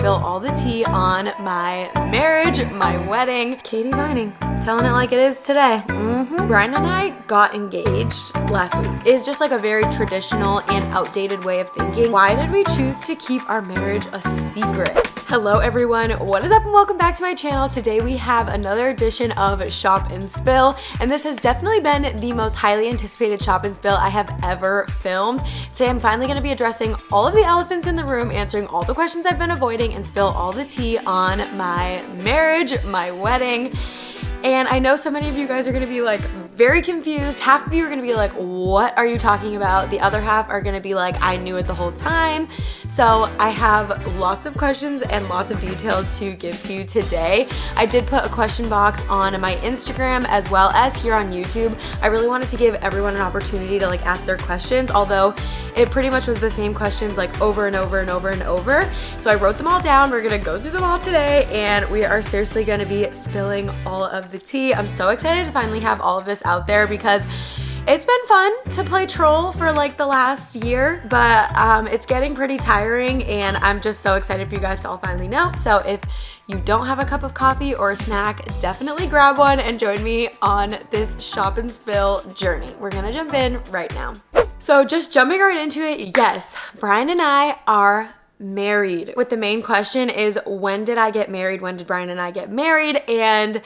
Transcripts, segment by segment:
spill all the tea on my marriage, my wedding. Katie Vining, telling it like it is today. Bryn and I got engaged last week. It's just like a very traditional and outdated way of thinking. Why did we choose to keep our marriage a secret? Hello everyone, what is up and welcome back to my channel. Today we have another edition of Shop and Spill, and this has definitely been the most highly anticipated Shop and Spill I have ever filmed. Today I'm finally going to be addressing all of the elephants in the room, answering all the questions I've been avoiding, and spill all the tea on my marriage, my wedding. And I know so many of you guys are going to be like very confused. Half of you are going to be like, what are you talking about? The other half are going to be like, I knew it the whole time. So I have lots of questions and lots of details to give to you today. I did put a question box on my Instagram as well as here on YouTube. I really wanted to give everyone an opportunity to like ask their questions, although it pretty much was the same questions like over and over and over and over. So I wrote them all down. We're going to go through them all today, and we are seriously going to be spilling all of the tea. I'm so excited to finally have all of this out there because it's been fun to play troll for like the last year, but it's getting pretty tiring, and I'm just so excited for you guys to all finally know. So if you don't have a cup of coffee or a snack, definitely grab one and join me on this shop and spill journey. We're gonna jump in right now. So just jumping right into it, yes, Bryn and I are married. With the main question is, when did I get married? When did Bryn and I get married? And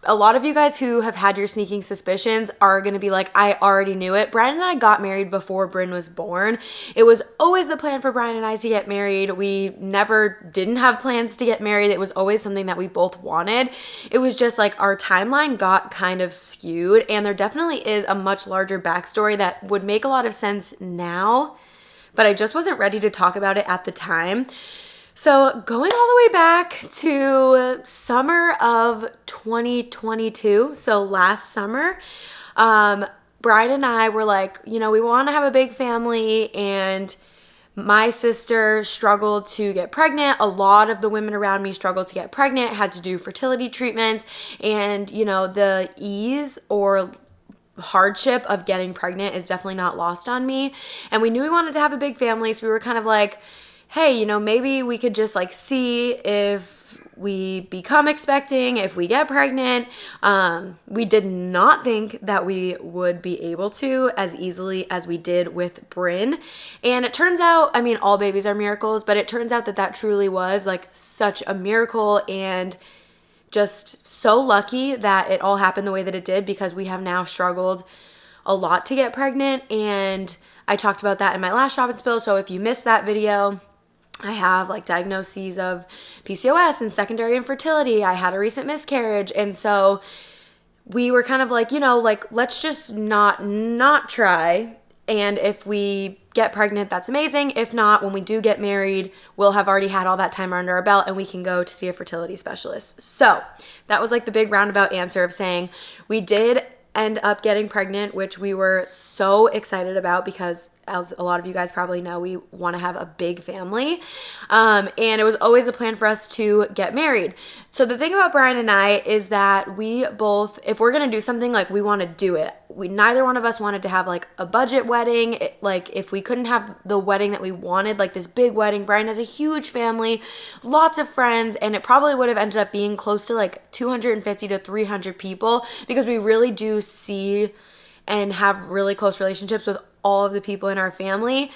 a lot of you guys who have had your sneaking suspicions are going to be like, I already knew it. Bryn and I got married before Bryn was born. It was always the plan for Bryn and I to get married. We never didn't have plans to get married. It was always something that we both wanted. It was just like our timeline got kind of skewed, and there definitely is a much larger backstory that would make a lot of sense now, but I just wasn't ready to talk about it at the time. So going all the way back to summer of 2022, so last summer, Bryn and I were like, you know, we want to have a big family, and my sister struggled to get pregnant. A lot of the women around me struggled to get pregnant, had to do fertility treatments, and, you know, the ease or hardship of getting pregnant is definitely not lost on me. And we knew we wanted to have a big family, so we were kind of like, hey, you know, maybe we could just like see if we become expecting, if we get pregnant. We did not think that we would be able to as easily as we did with Bryn. And it turns out, I mean, all babies are miracles, but it turns out that that truly was like such a miracle, and just so lucky that it all happened the way that it did, because we have now struggled a lot to get pregnant. And I talked about that in my last Shop and Spill. So if you missed that video, I have like diagnoses of PCOS and secondary infertility. I had a recent miscarriage. And so we were kind of like, you know, like, let's just not try. And if we get pregnant, that's amazing. If not, when we do get married, we'll have already had all that time under our belt, and we can go to see a fertility specialist. So that was like the big roundabout answer of saying we did end up getting pregnant, which we were so excited about because, as a lot of you guys probably know, we want to have a big family. And it was always a plan for us to get married. So the thing about Bryn and I is that we both, if we're going to do something, like, we want to do it. Neither one of us wanted to have like a budget wedding. Like, if we couldn't have the wedding that we wanted, like this big wedding, Bryn has a huge family, lots of friends, and it probably would have ended up being close to like 250 to 300 people, because we really do see and have really close relationships with all of the people in our family.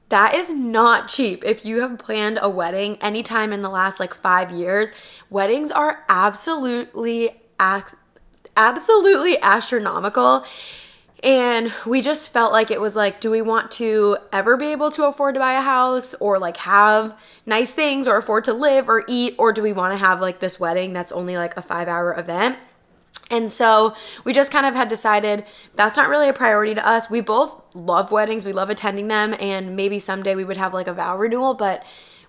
That is not cheap. If you have planned a wedding anytime in the last like 5 years, weddings are absolutely astronomical. And we just felt like it was like, do we want to ever be able to afford to buy a house or like have nice things or afford to live or eat, or do we want to have like this wedding that's only like a 5-hour event? And so we just kind of had decided that's not really a priority to us. We both love weddings. We love attending them. And maybe someday we would have like a vow renewal, but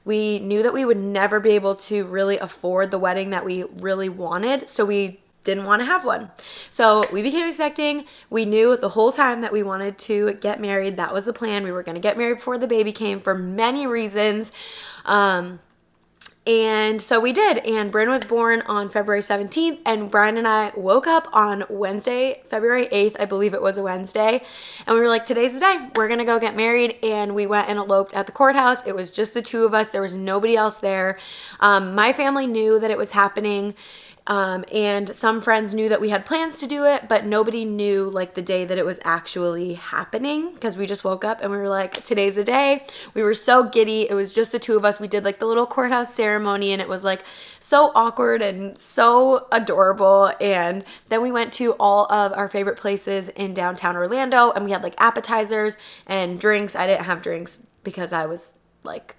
we knew that we would never be able to really afford the wedding that we really wanted. So we didn't want to have one. So we became expecting. We knew the whole time that we wanted to get married. That was the plan. We were going to get married before the baby came for many reasons. And so we did, and Bryn was born on February 17th, and Brian and I woke up on Wednesday, February 8th, I believe it was a Wednesday, and we were like, today's the day, we're gonna go get married, and we went and eloped at the courthouse. It was just the two of us, there was nobody else there. My family knew that it was happening, and some friends knew that we had plans to do it, but nobody knew like the day that it was actually happening, because we just woke up and we were like, today's the day. We were so giddy. It was just the two of us. We did like the little courthouse ceremony, and it was like so awkward and so adorable. And then we went to all of our favorite places in downtown Orlando, and we had like appetizers and drinks. I didn't have drinks because I was like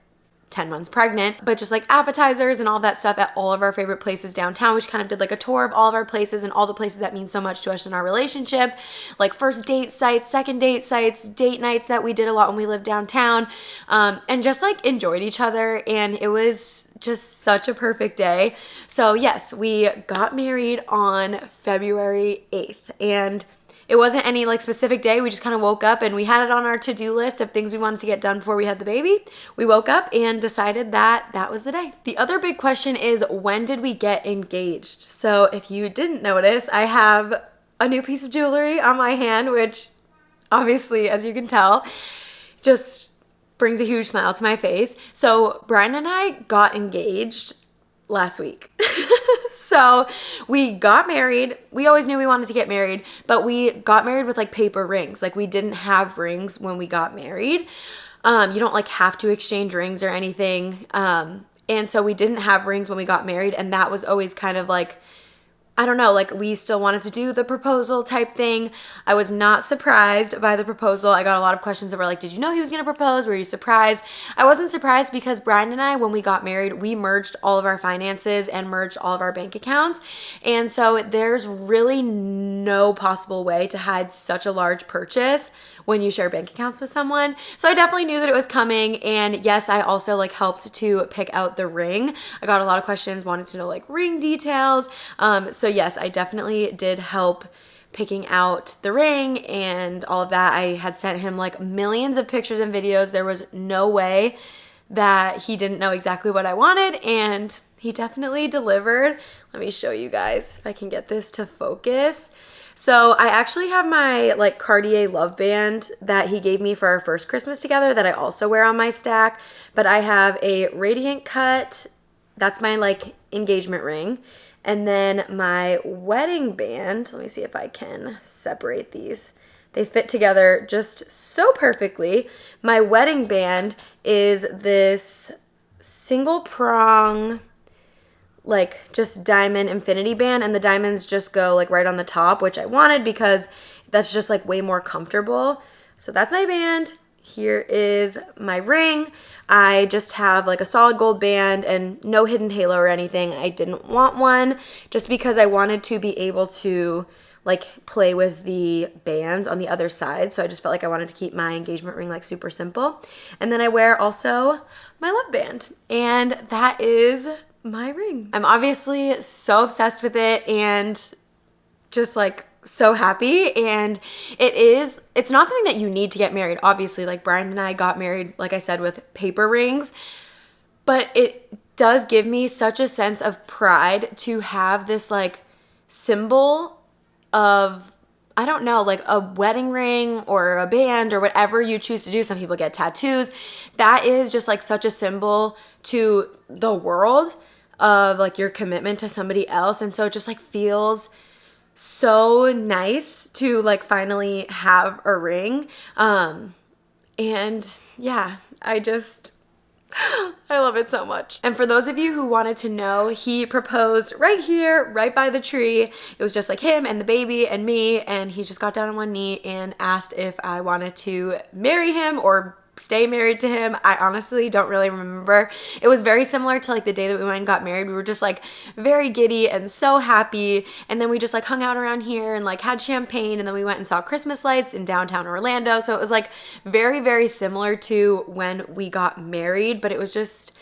10 months pregnant, but just like appetizers and all that stuff at all of our favorite places downtown. We just kind of did like a tour of all of our places and all the places that mean so much to us in our relationship, like first date sites, second date sites, date nights that we did a lot when we lived downtown, and just like enjoyed each other. And it was just such a perfect day. So yes, we got married on February 8th, and it wasn't any like specific day. We just kind of woke up and we had it on our to-do list of things we wanted to get done before we had the baby. We woke up and decided that that was the day. The other big question is, when did we get engaged? So if you didn't notice, I have a new piece of jewelry on my hand, which obviously, as you can tell, just brings a huge smile to my face. So Brian and I got engaged last week. So we got married. We always knew we wanted to get married, but we got married with like paper rings. Like we didn't have rings when we got married. You don't like have to exchange rings or anything. And so we didn't have rings when we got married, and that was always kind of like, I don't know, like we still wanted to do the proposal type thing. I was not surprised by the proposal. I got a lot of questions that were like, did you know he was going to propose? Were you surprised? I wasn't surprised because Brian and I, when we got married, we merged all of our finances and merged all of our bank accounts. And so there's really no possible way to hide such a large purchase when you share bank accounts with someone. So I definitely knew that it was coming. And yes, I also like helped to pick out the ring. I got a lot of questions, wanted to know like ring details. So yes, I definitely did help picking out the ring and all of that. I had sent him like millions of pictures and videos. There was no way that he didn't know exactly what I wanted, and he definitely delivered. Let me show you guys if I can get this to focus. So I actually have my like Cartier Love Band that he gave me for our first Christmas together that I also wear on my stack, but I have a radiant cut. That's my like engagement ring. And then my wedding band, let me see if I can separate these. They fit together just so perfectly. My wedding band is this single prong, like just diamond infinity band, and the diamonds just go like right on the top, which I wanted because that's just like way more comfortable. So that's my band. Here is my ring. I just have like a solid gold band and no hidden halo or anything. I didn't want one just because I wanted to be able to like play with the bands on the other side. So I just felt like I wanted to keep my engagement ring like super simple. And then I wear also my love band, and that is my ring. I'm obviously so obsessed with it and just like so happy. And it's not something that you need to get married. Obviously, like Brian and I got married, like I said, with paper rings, but it does give me such a sense of pride to have this like symbol of, I don't know, like a wedding ring or a band or whatever you choose to do. Some people get tattoos. That is just like such a symbol to the world of like your commitment to somebody else. And so it just like feels so nice to like finally have a ring. And yeah, I love it so much. And for those of you who wanted to know, he proposed right here, right by the tree. It was just like him and the baby and me, and he just got down on one knee and asked if I wanted to marry him or stay married to him. I honestly don't really remember. It was very similar to like the day that we went and got married. We were just like very giddy and so happy, and then we just like hung out around here and like had champagne, and then we went and saw Christmas lights in downtown Orlando. So it was like very, very similar to when we got married, but it was just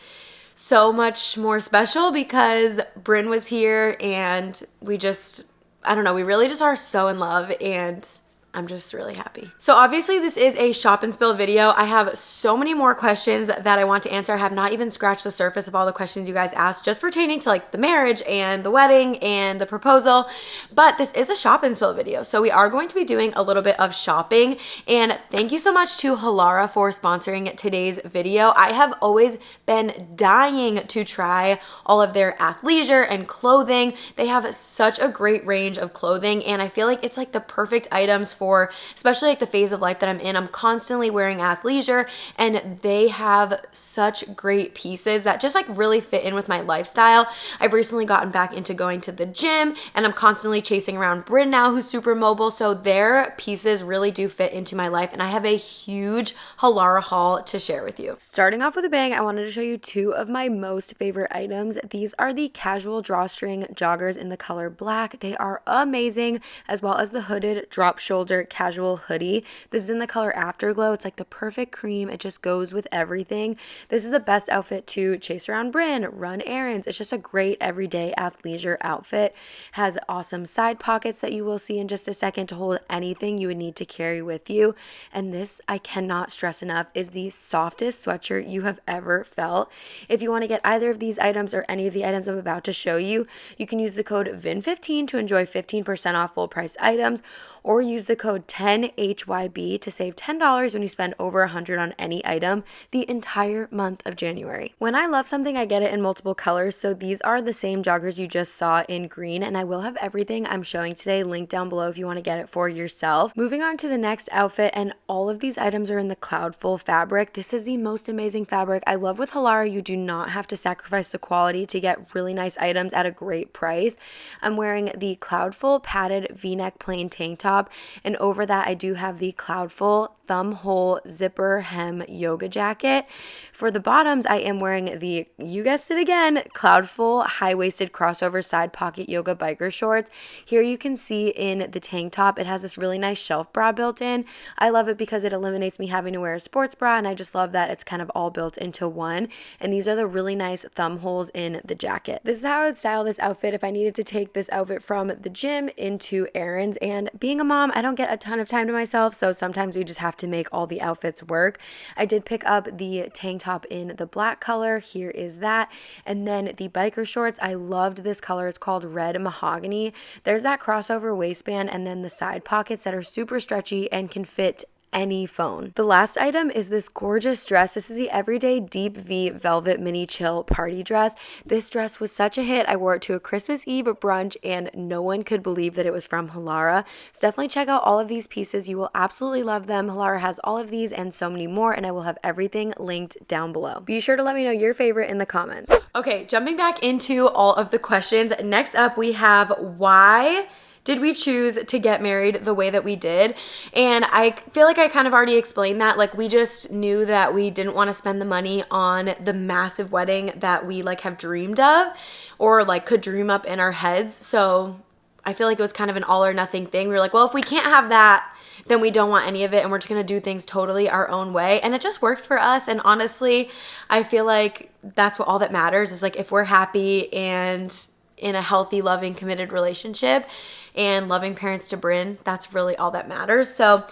so much more special because Bryn was here, and we just, I don't know, we really just are so in love, and I'm just really happy. So obviously this is a shop and spill video. I have so many more questions that I want to answer. I have not even scratched the surface of all the questions you guys asked just pertaining to like the marriage and the wedding and the proposal. But this is a shop and spill video. So we are going to be doing a little bit of shopping. And thank you so much to Halara for sponsoring today's video. I have always been dying to try all of their athleisure and clothing. They have such a great range of clothing, and I feel like it's like the perfect items for especially like the phase of life that I'm in. I'm constantly wearing athleisure, and they have such great pieces that just like really fit in with my lifestyle. I've recently gotten back into going to the gym, and I'm constantly chasing around Brynn now, who's super mobile, so their pieces really do fit into my life, and I have a huge Halara haul to share with you. Starting off with a bang, I wanted to show you two of my most favorite items. These are the casual drawstring joggers in the color black. They are amazing, as well as the hooded drop shoulder casual hoodie. This is in the color Afterglow. It's like the perfect cream. It just goes with everything. This is the best outfit to chase around Brynn, run errands. It's just a great everyday athleisure outfit. Has awesome side pockets that you will see in just a second to hold anything you would need to carry with you. And this, I cannot stress enough, is the softest sweatshirt you have ever felt. If you want to get either of these items or any of the items I'm about to show you, you can use the code VIN15 to enjoy 15% off full price items, or use the code 10HYB to save $10 when you spend over $100 on any item the entire month of January. When I love something, I get it in multiple colors, so these are the same joggers you just saw in green, and I will have everything I'm showing today linked down below if you want to get it for yourself. Moving on to the next outfit, and all of these items are in the Cloudful fabric. This is the most amazing fabric. I love with Halara, you do not have to sacrifice the quality to get really nice items at a great price. I'm wearing the Cloudful padded v-neck plain tank top, and over that I do have the Cloudful thumb hole zipper hem yoga jacket. For the bottoms, I am wearing the, you guessed it again, Cloudful high-waisted crossover side pocket yoga biker shorts. Here you can see in the tank top, it has this really nice shelf bra built in. I love it because it eliminates me having to wear a sports bra, and I just love that it's kind of all built into one. And these are the really nice thumb holes in the jacket. This is how I would style this outfit if I needed to take this outfit from the gym into errands. And being a mom, I don't get a ton of time to myself, so sometimes we just have to make all the outfits work. I did pick up the tank top in the black color. Here is that. And then the biker shorts, I loved this color. It's called Red Mahogany. There's that crossover waistband and then the side pockets that are super stretchy and can fit any phone. The last item is this gorgeous dress. This is the Everyday Deep V Velvet Mini Chill Party Dress. This dress was such a hit. I wore it to a Christmas Eve brunch, and no one could believe that it was from Halara. So definitely check out all of these pieces. You will absolutely love them. Halara has all of these and so many more, and I will have everything linked down below. Be sure to let me know your favorite in the comments. Okay, jumping back into all of the questions. Next up, we have why did we choose to get married the way that we did? And I feel like I kind of already explained that. Like, we just knew that we didn't want to spend the money on the massive wedding that we like have dreamed of or like could dream up in our heads. So I feel like it was kind of an all or nothing thing. We were like, well, if we can't have that, then we don't want any of it, and we're just gonna do things totally our own way. And it just works for us. And honestly, I feel like that's what all that matters is, like, if we're happy and in a healthy, loving, committed relationship and loving parents to Brynn, that's really all that matters. So,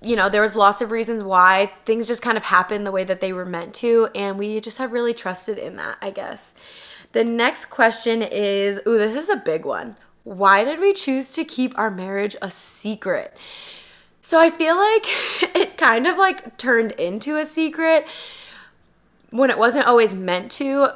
you know, there was lots of reasons why things just kind of happened the way that they were meant to, and we just have really trusted in that, I guess. The next question is, ooh, this is a big one. Why did we choose to keep our marriage a secret? So I feel like it kind of like turned into a secret when it wasn't always meant to,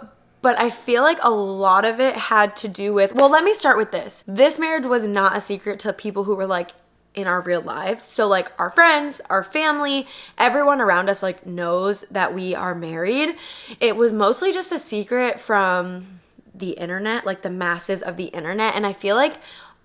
but I feel like a lot of it had to do with, well, let me start with this. This marriage was not a secret to people who were like in our real lives. So like our friends, our family, everyone around us like knows that we are married. It was mostly just a secret from the internet, like the masses of the internet. And I feel like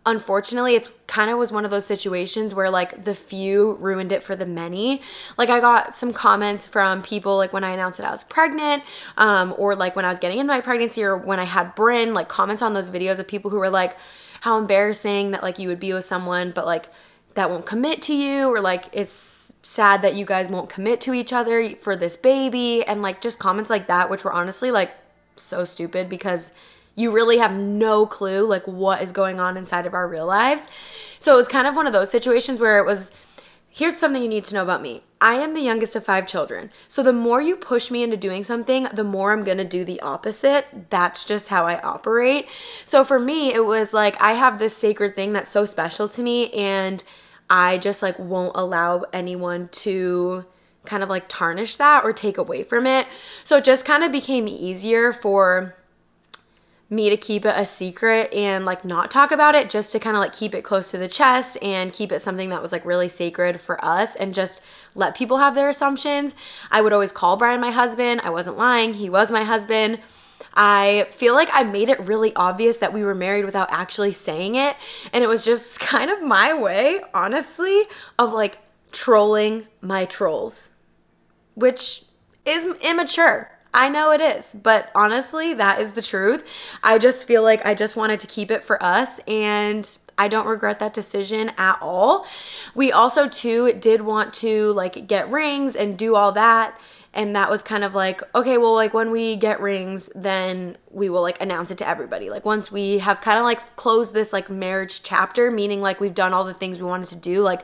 unfortunately, it's kind of was one of those situations where like the few ruined it for the many. Like I got some comments from people like when I announced that I was pregnant, or like when I was getting into my pregnancy, or when I had Brynn, like comments on those videos of people who were like, how embarrassing that like you would be with someone, but like that won't commit to you, or like it's sad that you guys won't commit to each other for this baby, and like just comments like that, which were honestly like so stupid because you really have no clue like what is going on inside of our real lives. So it was kind of one of those situations where it was, here's something you need to know about me. I am the youngest of 5 children. So the more you push me into doing something, the more I'm going to do the opposite. That's just how I operate. So for me, it was like, I have this sacred thing that's so special to me, and I just like won't allow anyone to kind of like tarnish that or take away from it. So it just kind of became easier for me to keep it a secret and like not talk about it, just to kind of like keep it close to the chest and keep it something that was like really sacred for us and just let people have their assumptions. I would always call Bryan my husband. I wasn't lying. He was my husband. I feel like I made it really obvious that we were married without actually saying it. And it was just kind of my way, honestly, of like trolling my trolls, which is immature. I know it is, but honestly, that is the truth. I just feel like I just wanted to keep it for us, and I don't regret that decision at all. We also too did want to like get rings and do all that, and that was kind of like, okay, well, like when we get rings, then we will like announce it to everybody. Like once we have kind of like closed this like marriage chapter, meaning like we've done all the things we wanted to do, like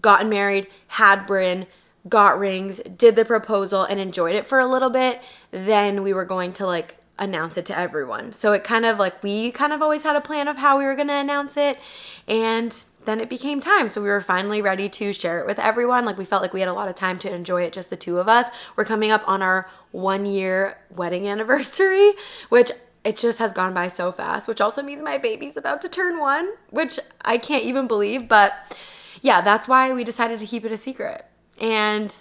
gotten married, had Bryn, got rings, did the proposal, and enjoyed it for a little bit, then we were going to like announce it to everyone. So it kind of like, we kind of always had a plan of how we were going to announce it, and then it became time. So we were finally ready to share it with everyone. Like we felt like we had a lot of time to enjoy it, just the two of us. We're coming up on our 1-year wedding anniversary, which it just has gone by so fast, which also means my baby's about to turn 1, which I can't even believe. But yeah, that's why we decided to keep it a secret. And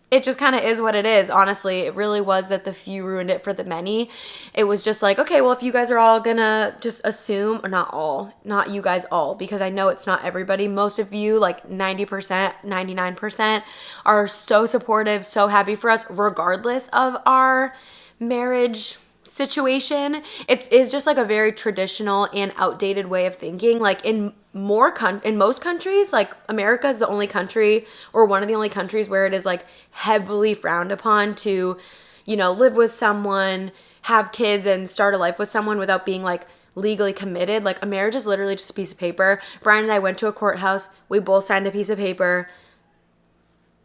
it just kind of is what it is. Honestly, it really was that the few ruined it for the many. It was just like, okay, well, if you guys are all gonna just assume, or not all, not you guys all, because I know it's not everybody. Most of you, like 90%, 99%, are so supportive, so happy for us, regardless of our marriage situation. It is just like a very traditional and outdated way of thinking. Like in most countries, like America is the only country, or one of the only countries, where it is like heavily frowned upon to, you know, live with someone, have kids, and start a life with someone without being like legally committed. Like a marriage is literally just a piece of paper. Bryan and I went to a courthouse. We both signed a piece of paper,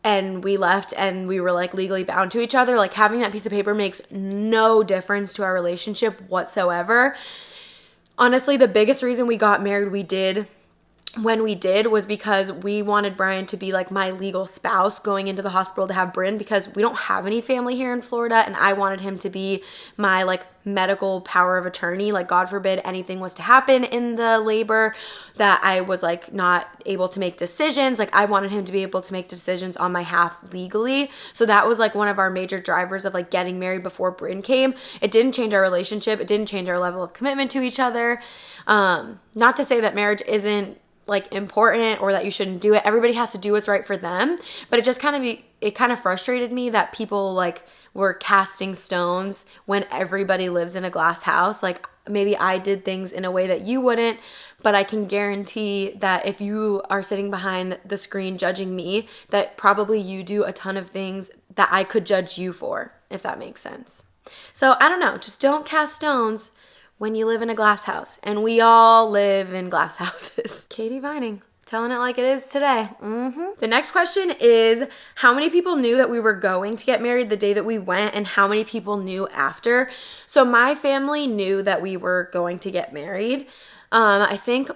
and we left, and we were like legally bound to each other. Like having that piece of paper makes no difference to our relationship whatsoever. Honestly, the biggest reason we got married when we did was because we wanted Bryan to be like my legal spouse going into the hospital to have Bryn, because we don't have any family here in Florida, and I wanted him to be my like medical power of attorney. Like God forbid anything was to happen in the labor that I was like not able to make decisions. Like I wanted him to be able to make decisions on my behalf legally. So that was like one of our major drivers of like getting married before Bryn came. It didn't change our relationship. It didn't change our level of commitment to each other. Not to say that marriage isn't like important or that you shouldn't do it. Everybody has to do what's right for them. But it kind of frustrated me that people like were casting stones when everybody lives in a glass house. Like maybe I did things in a way that you wouldn't, but I can guarantee that if you are sitting behind the screen judging me, that probably you do a ton of things that I could judge you for, if that makes sense. So I don't know, just don't cast stones when you live in a glass house. And we all live in glass houses. Katie Vining, telling it like it is today. The next question is, how many people knew that we were going to get married the day that we went, and how many people knew after? So my family knew that we were going to get married. I think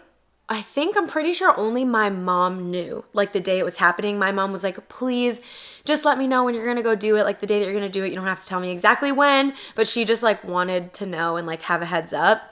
I'm pretty sure only my mom knew, like the day it was happening. My mom was like, please just let me know when you're going to go do it. Like the day that you're going to do it, you don't have to tell me exactly when, but she just like wanted to know and like have a heads up.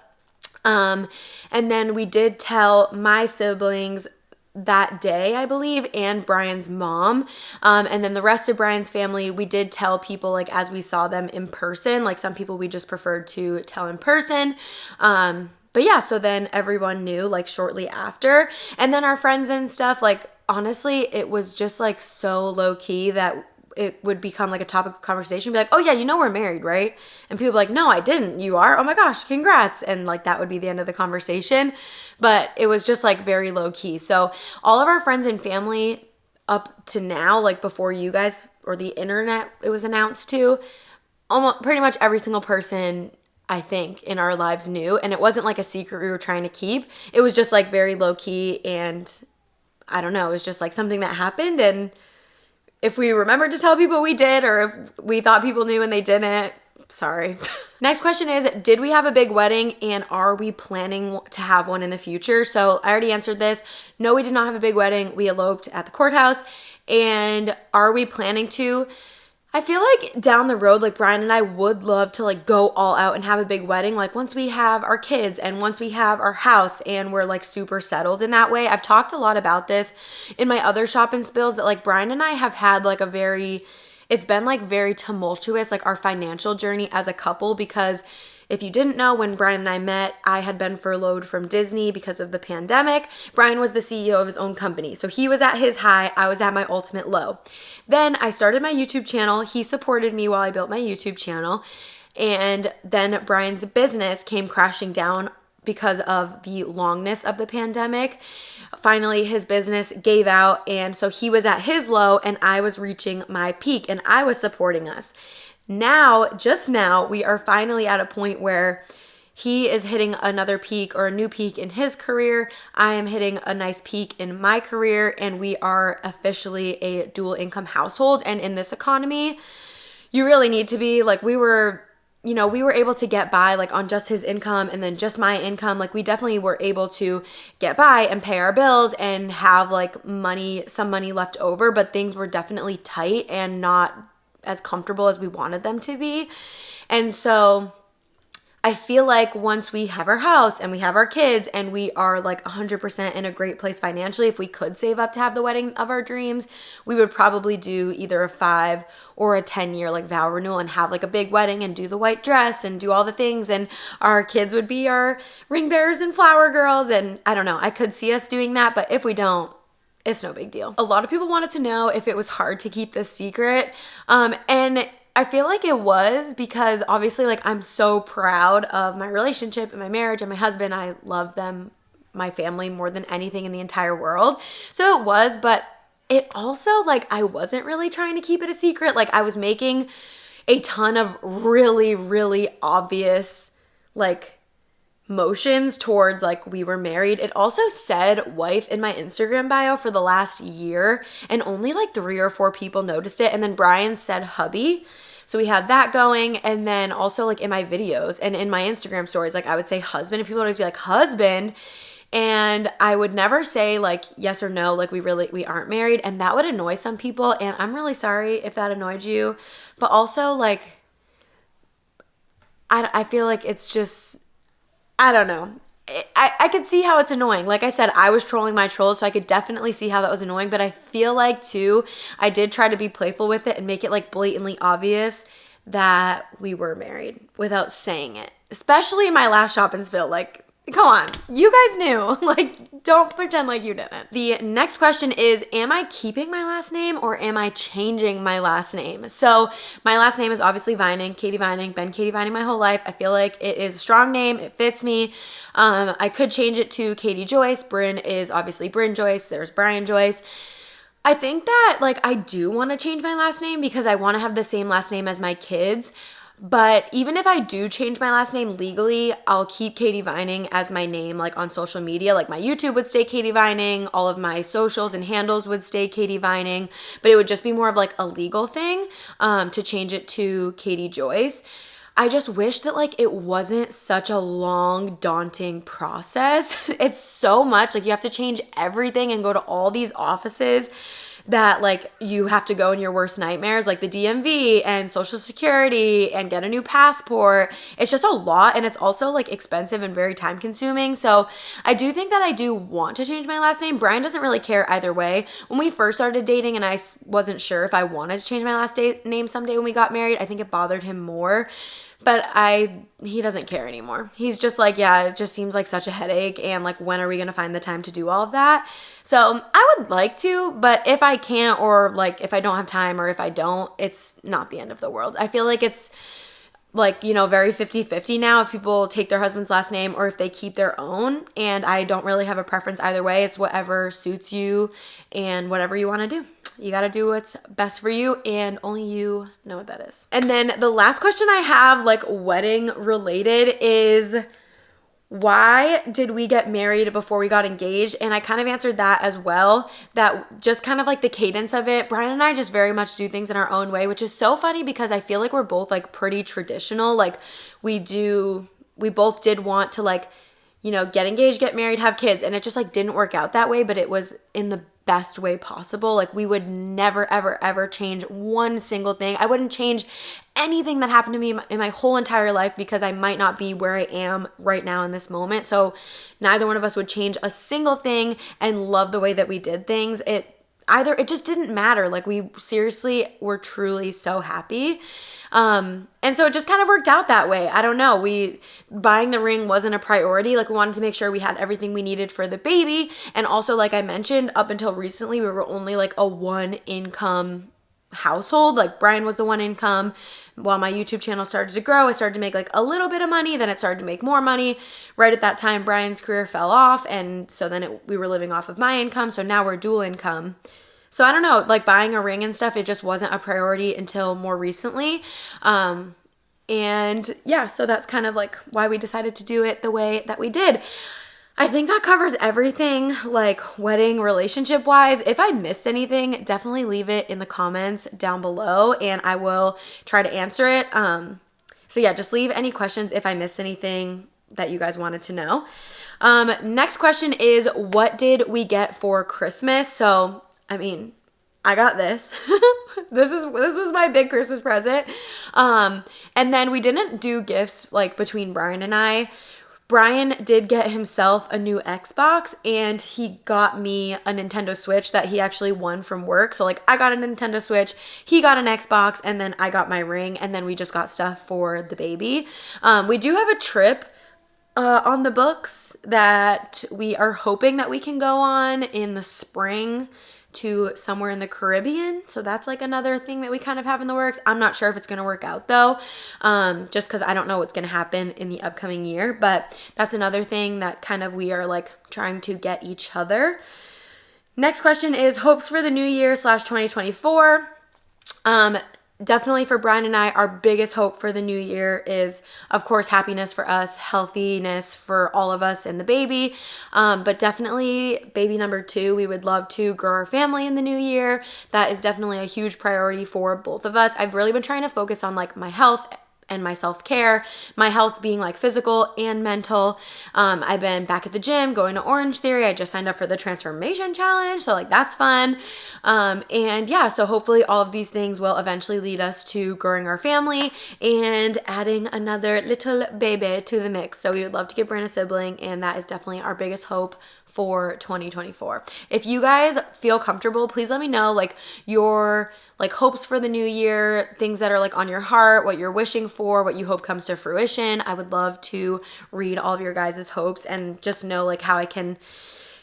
And then we did tell my siblings that day, I believe, and Bryan's mom. And then the rest of Bryan's family, we did tell people like as we saw them in person. Like some people we just preferred to tell in person. But yeah, so then everyone knew like shortly after. And then our friends and stuff, like honestly, it was just like so low key that it would become like a topic of conversation. Be like, oh yeah, you know we're married, right? And people like, no, I didn't. You are? Oh my gosh, congrats. And like that would be the end of the conversation. But it was just like very low key. So all of our friends and family up to now, like before you guys or the internet it was announced to, almost pretty much every single person I think, in our lives knew. And it wasn't like a secret we were trying to keep. It was just like very low key, and I don't know, it was just like something that happened. And if we remembered to tell people, we did, or if we thought people knew and they didn't, sorry. Next question is, did we have a big wedding and are we planning to have one in the future? So I already answered this. No, we did not have a big wedding. We eloped at the courthouse. And are we planning to? I feel like down the road, like Bryan and I would love to like go all out and have a big wedding. Like once we have our kids and once we have our house and we're like super settled in that way. I've talked a lot about this in my other shop and spills that like Bryan and I have had like it's been like very tumultuous, like our financial journey as a couple, because if you didn't know, when Bryan and I met, I had been furloughed from Disney because of the pandemic. Bryan was the CEO of his own company. So he was at his high, I was at my ultimate low. Then I started my YouTube channel. He supported me while I built my YouTube channel. And then Bryan's business came crashing down because of the longness of the pandemic. Finally, his business gave out. And so he was at his low and I was reaching my peak and I was supporting us. Now, just now, we are finally at a point where he is hitting another peak or a new peak in his career. I am hitting a nice peak in my career, and we are officially a dual income household. And in this economy, you really need to be. Like we were able to get by like on just his income and then just my income. Like we definitely were able to get by and pay our bills and have like some money left over, but things were definitely tight and not as comfortable as we wanted them to be. And so I feel like once we have our house and we have our kids and we are like 100% in a great place financially, if we could save up to have the wedding of our dreams, we would probably do either a 5 or a 10-year like vow renewal and have like a big wedding and do the white dress and do all the things. And our kids would be our ring bearers and flower girls. And I don't know, I could see us doing that, but if we don't, it's no big deal. A lot of people wanted to know if it was hard to keep this secret. And I feel like it was, because obviously like I'm so proud of my relationship and my marriage and my husband. I love them, my family, more than anything in the entire world. So it was, but it also like I wasn't really trying to keep it a secret. Like I was making a ton of really, really obvious like motions towards like we were married. It also said wife in my Instagram bio for the last year, and only like 3 or 4 people noticed it. And then Bryan said hubby. So we had that going. And then also like in my videos and in my Instagram stories, like I would say husband and people would always be like husband. And I would never say like yes or no, like we aren't married. And that would annoy some people. And I'm really sorry if that annoyed you. But also like, I feel like it's just, I don't know. I could see how it's annoying. Like I said, I was trolling my trolls, so I could definitely see how that was annoying. But I feel like, too, I did try to be playful with it and make it, like, blatantly obvious that we were married without saying it. Especially in my last shop and spill. Like, come on. You guys knew. Like, don't pretend like you didn't. The next question is, am I keeping my last name or am I changing my last name? So my last name is obviously Vining, Katie Vining, been Katie Vining my whole life. I feel like it is a strong name. It fits me. I could change it to Katie Joyce. Brynn is obviously Brynn Joyce. There's Bryan Joyce. I think that like I do want to change my last name because I want to have the same last name as my kids. But even if I do change my last name legally, I'll keep Katie Vining as my name, like on social media. Like my YouTube would stay Katie Vining, all of my socials and handles would stay Katie Vining, but it would just be more of like a legal thing to change it to Katie Joyce. I just wish that like it wasn't such a long, daunting process. It's so much, like you have to change everything and go to all these offices that like you have to go in your worst nightmares, like the DMV and Social Security and get a new passport. It's just a lot, and it's also like expensive and very time consuming. So I do think that I do want to change my last name. Bryan doesn't really care either way. When we first started dating and I wasn't sure if I wanted to change my last name someday when we got married, I think it bothered him more. But he doesn't care anymore. He's just like, yeah, it just seems like such a headache. And like, when are we going to find the time to do all of that? So I would like to, but if I can't, or like if I don't have time, or if I don't, it's not the end of the world. I feel like it's like, you know, very 50-50 now if people take their husband's last name or if they keep their own. And I don't really have a preference either way. It's whatever suits you and whatever you want to do. You gotta do what's best for you, and only you know what that is. And then the last question I have, like wedding related, is why did we get married before we got engaged? And I kind of answered that as well, that just kind of like the cadence of it. Bryan and I just very much do things in our own way, which is so funny because I feel like we're both like pretty traditional. Like we both did want to like, you know, get engaged, get married, have kids, and it just like didn't work out that way, but it was in the best way possible. Like we would never, ever, ever change one single thing. I wouldn't change anything that happened to me in my whole entire life because I might not be where I am right now in this moment. So neither one of us would change a single thing and love the way that we did things. It just didn't matter. Like we seriously were truly so happy. And so it just kind of worked out that way. I don't know. Buying the ring wasn't a priority. Like we wanted to make sure we had everything we needed for the baby. And also, like I mentioned, up until recently, we were only like a one income household. Like Bryan was the one income. While my YouTube channel started to grow, I started to make like a little bit of money. Then it started to make more money. Right at that time, Bryan's career fell off. And so then we were living off of my income. So now we're dual income. So I don't know, like buying a ring and stuff, it just wasn't a priority until more recently. And yeah, so that's kind of like why we decided to do it the way that we did. I think that covers everything, like wedding relationship wise. If I missed anything, definitely leave it in the comments down below and I will try to answer it. So yeah, just leave any questions if I missed anything that you guys wanted to know. Next question is, what did we get for Christmas? So I mean, I got this. This was my big Christmas present. And then we didn't do gifts like between Bryan and I. Bryan did get himself a new Xbox and he got me a Nintendo Switch that he actually won from work. So like I got a Nintendo Switch, he got an Xbox, and then I got my ring, and then we just got stuff for the baby. We do have a trip on the books that we are hoping that we can go on in the spring to somewhere in the Caribbean. So that's like another thing that we kind of have in the works. I'm not sure if it's going to work out though, just because I don't know what's going to happen in the upcoming year. But that's another thing that kind of we are like trying to get each other. Next question is hopes for the new year / 2024. Definitely for Bryan and I, our biggest hope for the new year is, of course, happiness for us, healthiness for all of us and the baby. But definitely baby number 2, we would love to grow our family in the new year. That is definitely a huge priority for both of us. I've really been trying to focus on like my health and my self-care, my health being like physical and mental. I've been back at the gym, going to Orange Theory. I just signed up for the transformation challenge. So like that's fun. And yeah, so hopefully all of these things will eventually lead us to growing our family and adding another little baby to the mix. So we would love to give Brynn a sibling, and that is definitely our biggest hope for 2024. If you guys feel comfortable, please let me know like your like hopes for the new year, things that are like on your heart, what you're wishing for, what you hope comes to fruition. I would love to read all of your guys' hopes and just know like how I can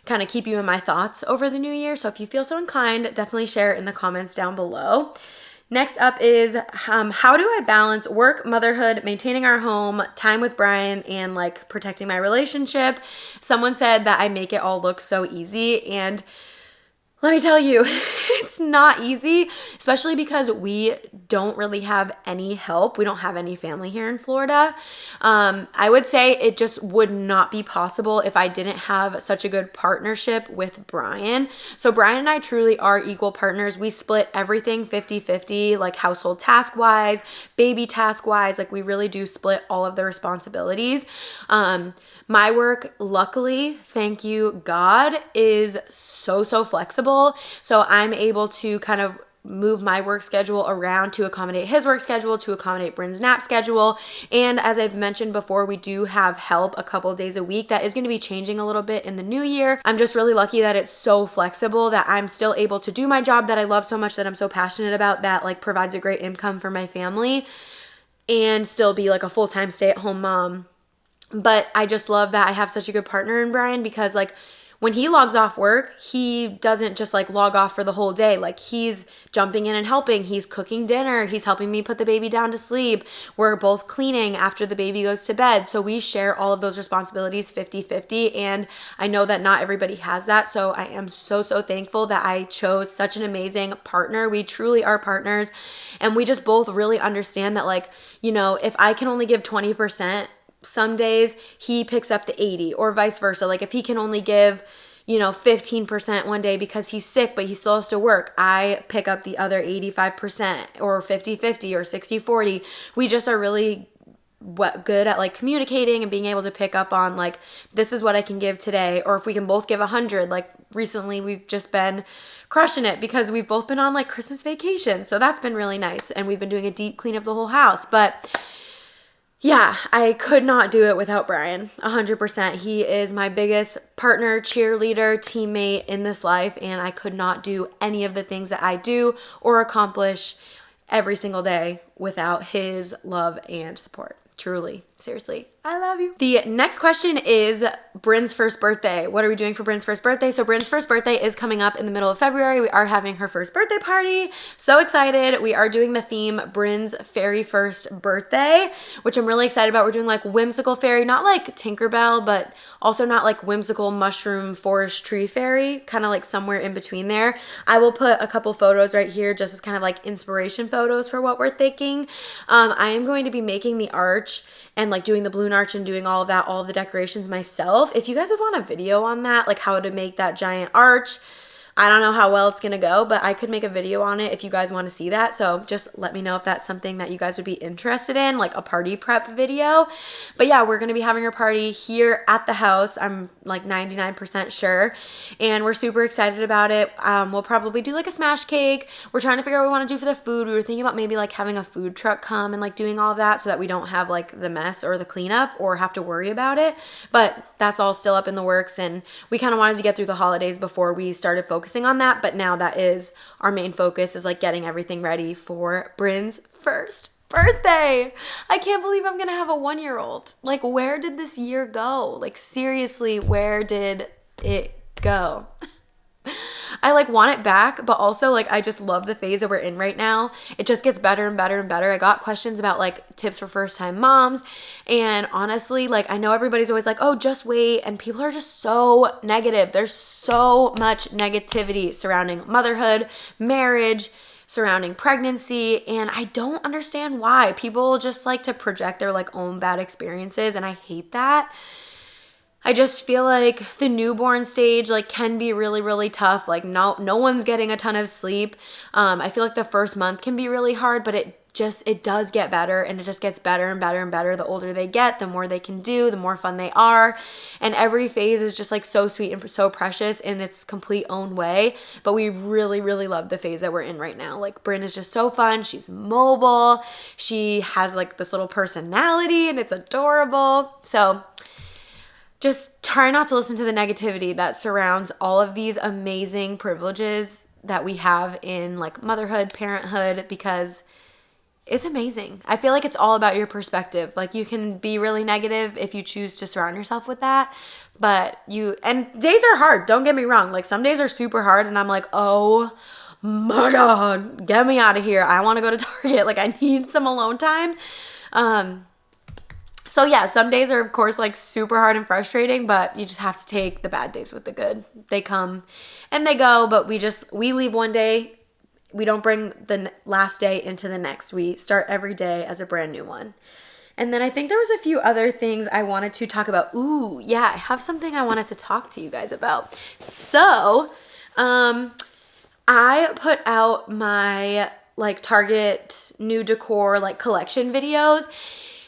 kind of keep you in my thoughts over the new year. So if you feel so inclined, definitely share it in the comments down below. Next up is how do I balance work, motherhood, maintaining our home, time with Bryan, and like protecting my relationship? Someone said that I make it all look so easy, and let me tell you, it's not easy, especially because we don't really have any help. We don't have any family here in Florida. I would say it just would not be possible if I didn't have such a good partnership with Bryan. So Bryan and I truly are equal partners. We split everything 50-50, like household task-wise, baby task-wise. Like we really do split all of the responsibilities. My work, luckily, thank you God, is so flexible. So I'm able to kind of move my work schedule around to accommodate his work schedule, to accommodate Brynn's nap schedule. And as I've mentioned before, we do have help a couple days a week. That is going to be changing a little bit in the new year. I'm just really lucky that it's so flexible that I'm still able to do my job that I love so much, that I'm so passionate about, that like provides a great income for my family, and still be like a full-time stay-at-home mom. But I just love that I have such a good partner in Bryan, because like when he logs off work, he doesn't just like log off for the whole day. Like he's jumping in and helping. He's cooking dinner. He's helping me put the baby down to sleep. We're both cleaning after the baby goes to bed. So we share all of those responsibilities 50-50. And I know that not everybody has that. So I am so thankful that I chose such an amazing partner. We truly are partners. And we just both really understand that, like, you know, if I can only give 20%, some days he picks up the 80, or vice versa. Like if he can only give, you know, 15% one day because he's sick, but he still has to work, I pick up the other 85%, or 50-50, or 60-40. We just are really good at like communicating and being able to pick up on like, this is what I can give today. Or if we can both give 100, like recently we've just been crushing it because we've both been on like Christmas vacation. So that's been really nice. And we've been doing a deep clean of the whole house. But yeah, I could not do it without Bryan, 100%. He is my biggest partner, cheerleader, teammate in this life, and I could not do any of the things that I do or accomplish every single day without his love and support. Truly, seriously, I love you. The next question is Bryn's first birthday. What are we doing for Bryn's first birthday? So Bryn's first birthday is coming up in the middle of February. We are having her first birthday party. So excited. We are doing the theme Bryn's Fairy First Birthday, which I'm really excited about. We're doing like whimsical fairy, not like Tinkerbell, but also not like whimsical mushroom forest tree fairy, kind of like somewhere in between there. I will put a couple photos right here just as kind of like inspiration photos for what we're thinking. I am going to be making the arch and like doing the balloon arch and doing all of that, all of the decorations myself. If you guys would want a video on that, like how to make that giant arch, I don't know how well it's gonna go, but I could make a video on it if you guys want to see that. So just let me know if that's something that you guys would be interested in, like a party prep video. But yeah, we're gonna be having our party here at the house. I'm like 99% sure. And we're super excited about it. We'll probably do like a smash cake. We're trying to figure out what we want to do for the food. We were thinking about maybe like having a food truck come and like doing all of that so that we don't have like the mess or the cleanup or have to worry about it. But that's all still up in the works. And we kind of wanted to get through the holidays before we started focusing on that, but now that is our main focus, is like getting everything ready for Bryn's first birthday. I can't believe I'm gonna have a 1-year-old. Like, where did this year go? Like, seriously, where did it go? I like want it back, but also like I just love the phase that we're in right now. It just gets better and better and better. I got questions about like tips for first time moms, and honestly, like I know everybody's always like, oh, just wait, and people are just so negative. There's so much negativity surrounding motherhood, marriage, surrounding pregnancy, and I don't understand why. People just like to project their like own bad experiences, and I hate that. I just feel like the newborn stage like can be really tough. Like no one's getting a ton of sleep. I feel like the first month can be really hard, but it does get better, and it just gets better and better and better. The older they get, the more they can do, the more fun they are. And every phase is just like so sweet and so precious in its complete own way. But we really love the phase that we're in right now. Like Brynn is just so fun. She's mobile. She has like this little personality, and it's adorable. So just try not to listen to the negativity that surrounds all of these amazing privileges that we have in like motherhood, parenthood, because it's amazing. I feel like it's all about your perspective. Like you can be really negative if you choose to surround yourself with that, and days are hard. Don't get me wrong. Like some days are super hard and I'm like, oh my God, get me out of here. I want to go to Target. Like I need some alone time. So yeah, some days are of course like super hard and frustrating, but you just have to take the bad days with the good. They come and they go, but we leave one day. We don't bring the last day into the next. We start every day as a brand new one. And then I think there was a few other things I wanted to talk about. Ooh, yeah, I have something I wanted to talk to you guys about. So, I put out my like Target new decor like collection videos.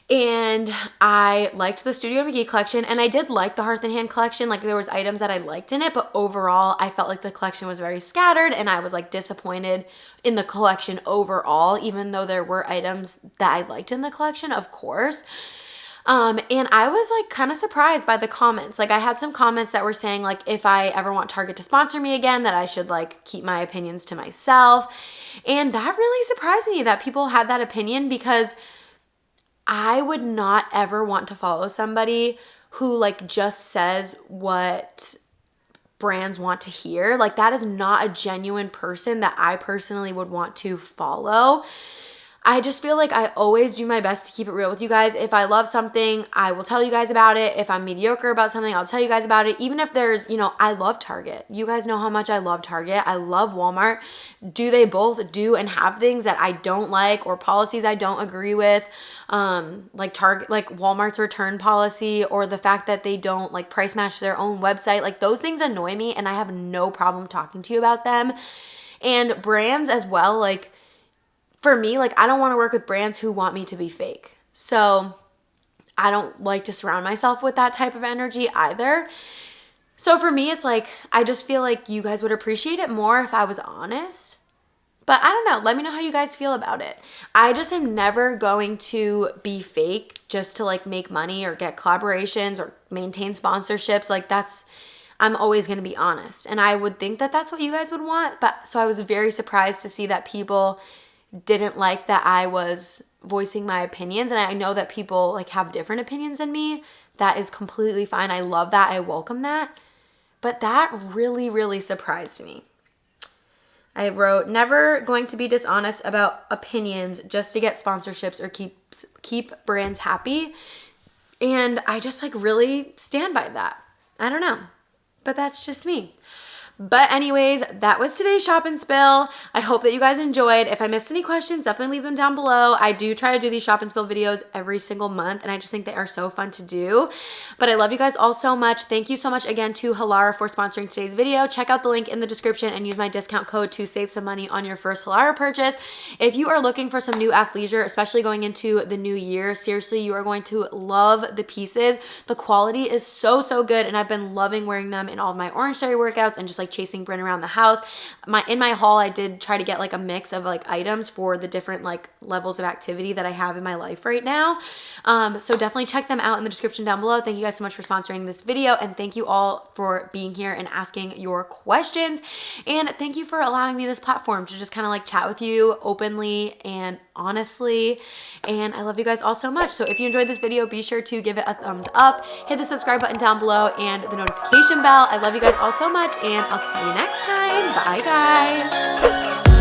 And I liked the Studio McGee collection, and I did like the Hearth and Hand collection. Like there was items that I liked in it, but overall I felt like the collection was very scattered, and I was like disappointed in the collection overall, even though there were items that I liked in the collection, of course. And I was like kind of surprised by the comments. Like I had some comments that were saying like if I ever want Target to sponsor me again, that I should like keep my opinions to myself. And that really surprised me that people had that opinion, because I would not ever want to follow somebody who like just says what brands want to hear. Like, that is not a genuine person that I personally would want to follow. I just feel like I always do my best to keep it real with you guys. If I love something, I will tell you guys about it. If I'm mediocre about something, I'll tell you guys about it. Even if there's, you know, I love Target. You guys know how much I love Target. I love Walmart. Do they both do and have things that I don't like or policies I don't agree with? Like Target, like Walmart's return policy, or the fact that they don't like price match their own website. Like, those things annoy me, and I have no problem talking to you about them. And brands as well, like, for me, like, I don't want to work with brands who want me to be fake. So I don't like to surround myself with that type of energy either. So for me, it's like, I just feel like you guys would appreciate it more if I was honest. But I don't know. Let me know how you guys feel about it. I just am never going to be fake just to like make money or get collaborations or maintain sponsorships. Like, I'm always going to be honest. And I would think that that's what you guys would want. But so I was very surprised to see that people didn't like that I was voicing my opinions. And I know that people like have different opinions than me. That is completely fine. I love that. I welcome that. But that really, really surprised me. I wrote, never going to be dishonest about opinions just to get sponsorships or keep brands happy. And I just like really stand by that. I don't know, but that's just me. But anyways, that was today's shop and spill. I hope that you guys enjoyed. If I missed any questions, definitely leave them down below. I do try to do these shop and spill videos every single month, and I just think they are so fun to do. But I love you guys all so much. Thank you so much again to Halara for sponsoring today's video. Check out the link in the description and use my discount code to save some money on your first Halara purchase. If you are looking for some new athleisure, especially going into the new year, seriously, you are going to love the pieces. The quality is so, so good, and I've been loving wearing them in all of my Orange Theory workouts and just like chasing Brynn around the house. In my haul, I did try to get like a mix of like items for the different like levels of activity that I have in my life right now. So definitely check them out in the description down below. Thank you guys so much for sponsoring this video, and thank you all for being here and asking your questions. And thank you for allowing me this platform to just kind of like chat with you openly and honestly. And I love you guys all so much. So if you enjoyed this video, be sure to give it a thumbs up, hit the subscribe button down below and the notification bell. I love you guys all so much, and I'll see you next time. Bye, guys.